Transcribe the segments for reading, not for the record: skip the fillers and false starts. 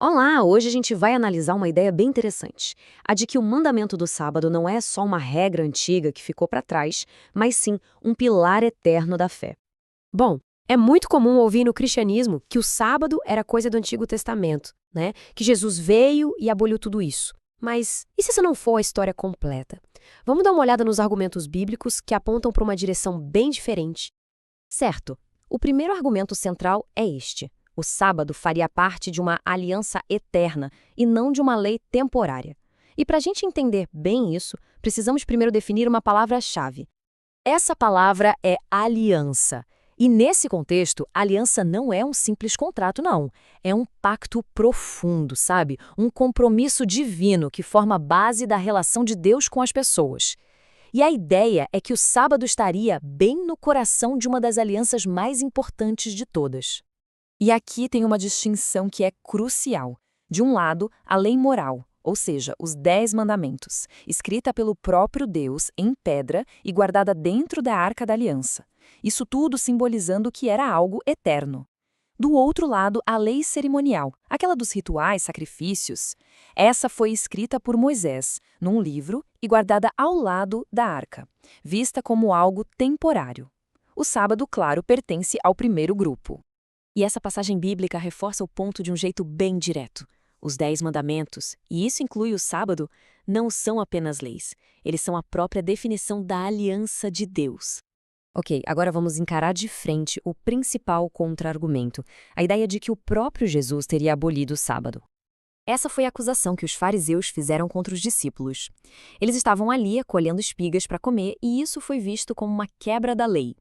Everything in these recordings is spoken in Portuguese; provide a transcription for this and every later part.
Olá, hoje a gente vai analisar uma ideia bem interessante. A de que o mandamento do sábado não é só uma regra antiga que ficou para trás, mas sim um pilar eterno da fé. Bom, é muito comum ouvir no cristianismo que o sábado era coisa do Antigo Testamento, né? Que Jesus veio e aboliu tudo isso. Mas e se essa não for a história completa? Vamos dar uma olhada nos argumentos bíblicos que apontam para uma direção bem diferente. Certo, o primeiro argumento central é este. O sábado faria parte de uma aliança eterna e não de uma lei temporária. E para a gente entender bem isso, precisamos primeiro definir uma palavra-chave. Essa palavra é aliança. E nesse contexto, aliança não é um simples contrato, não. É um pacto profundo, sabe? Um compromisso divino que forma a base da relação de Deus com as pessoas. E a ideia é que o sábado estaria bem no coração de uma das alianças mais importantes de todas. E aqui tem uma distinção que é crucial. De um lado, a lei moral, ou seja, os 10 mandamentos, escrita pelo próprio Deus em pedra e guardada dentro da Arca da Aliança. Isso tudo simbolizando que era algo eterno. Do outro lado, a lei cerimonial, aquela dos rituais, sacrifícios. Essa foi escrita por Moisés, num livro, e guardada ao lado da arca, vista como algo temporário. O sábado, claro, pertence ao primeiro grupo. E essa passagem bíblica reforça o ponto de um jeito bem direto. Os 10 mandamentos, e isso inclui o sábado, não são apenas leis. Eles são a própria definição da aliança de Deus. Ok, agora vamos encarar de frente o principal contra-argumento, a ideia de que o próprio Jesus teria abolido o sábado. Essa foi a acusação que os fariseus fizeram contra os discípulos. Eles estavam ali colhendo espigas para comer e isso foi visto como uma quebra da lei.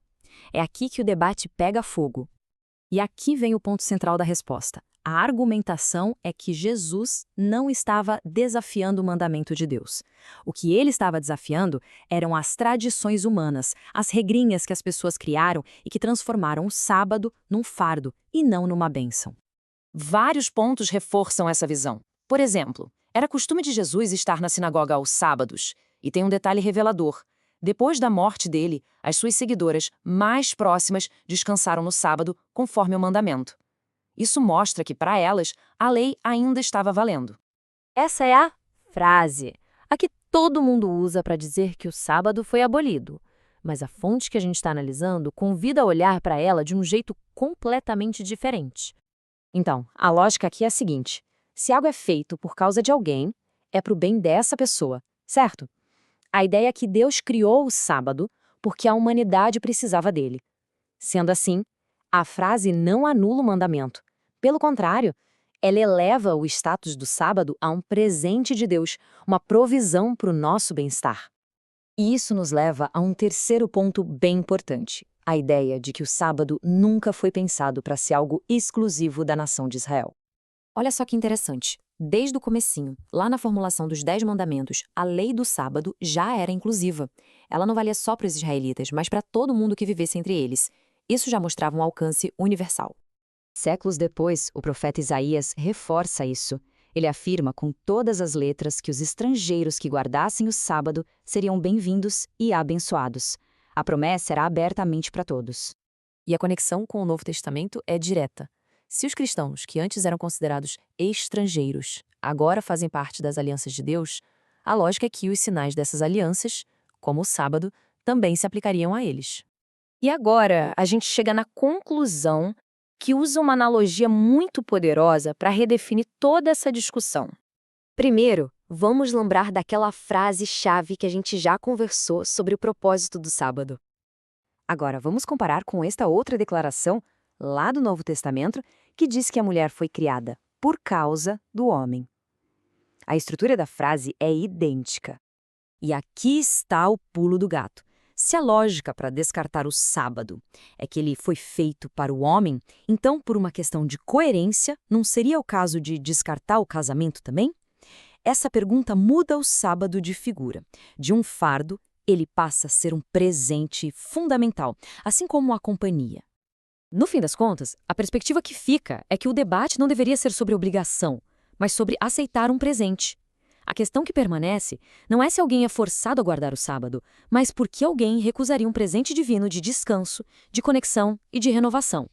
É aqui que o debate pega fogo. E aqui vem o ponto central da resposta. A argumentação é que Jesus não estava desafiando o mandamento de Deus. O que ele estava desafiando eram as tradições humanas, as regrinhas que as pessoas criaram e que transformaram o sábado num fardo e não numa bênção. Vários pontos reforçam essa visão. Por exemplo, era costume de Jesus estar na sinagoga aos sábados. E tem um detalhe revelador. Depois da morte dele, as suas seguidoras mais próximas descansaram no sábado, conforme o mandamento. Isso mostra que, para elas, a lei ainda estava valendo. Essa é a frase, a que todo mundo usa para dizer que o sábado foi abolido. Mas a fonte que a gente está analisando convida a olhar para ela de um jeito completamente diferente. Então, a lógica aqui é a seguinte: se algo é feito por causa de alguém, é para o bem dessa pessoa, certo? A ideia é que Deus criou o sábado porque a humanidade precisava dele. Sendo assim, a frase não anula o mandamento. Pelo contrário, ela eleva o status do sábado a um presente de Deus, uma provisão para o nosso bem-estar. E isso nos leva a um terceiro ponto bem importante: a ideia de que o sábado nunca foi pensado para ser algo exclusivo da nação de Israel. Olha só que interessante. Desde o comecinho, lá na formulação dos 10 mandamentos, a lei do sábado já era inclusiva. Ela não valia só para os israelitas, mas para todo mundo que vivesse entre eles. Isso já mostrava um alcance universal. Séculos depois, o profeta Isaías reforça isso. Ele afirma com todas as letras que os estrangeiros que guardassem o sábado seriam bem-vindos e abençoados. A promessa era abertamente para todos. E a conexão com o Novo Testamento é direta. Se os cristãos, que antes eram considerados estrangeiros, agora fazem parte das alianças de Deus, a lógica é que os sinais dessas alianças, como o sábado, também se aplicariam a eles. E agora a gente chega na conclusão que usa uma analogia muito poderosa para redefinir toda essa discussão. Primeiro, vamos lembrar daquela frase-chave que a gente já conversou sobre o propósito do sábado. Agora, vamos comparar com esta outra declaração, lá do Novo Testamento, que diz que a mulher foi criada por causa do homem. A estrutura da frase é idêntica. E aqui está o pulo do gato. Se a lógica para descartar o sábado é que ele foi feito para o homem, então, por uma questão de coerência, não seria o caso de descartar o casamento também? Essa pergunta muda o sábado de figura. De um fardo, ele passa a ser um presente fundamental, assim como a companhia. No fim das contas, a perspectiva que fica é que o debate não deveria ser sobre obrigação, mas sobre aceitar um presente. A questão que permanece não é se alguém é forçado a guardar o sábado, mas por que alguém recusaria um presente divino de descanso, de conexão e de renovação.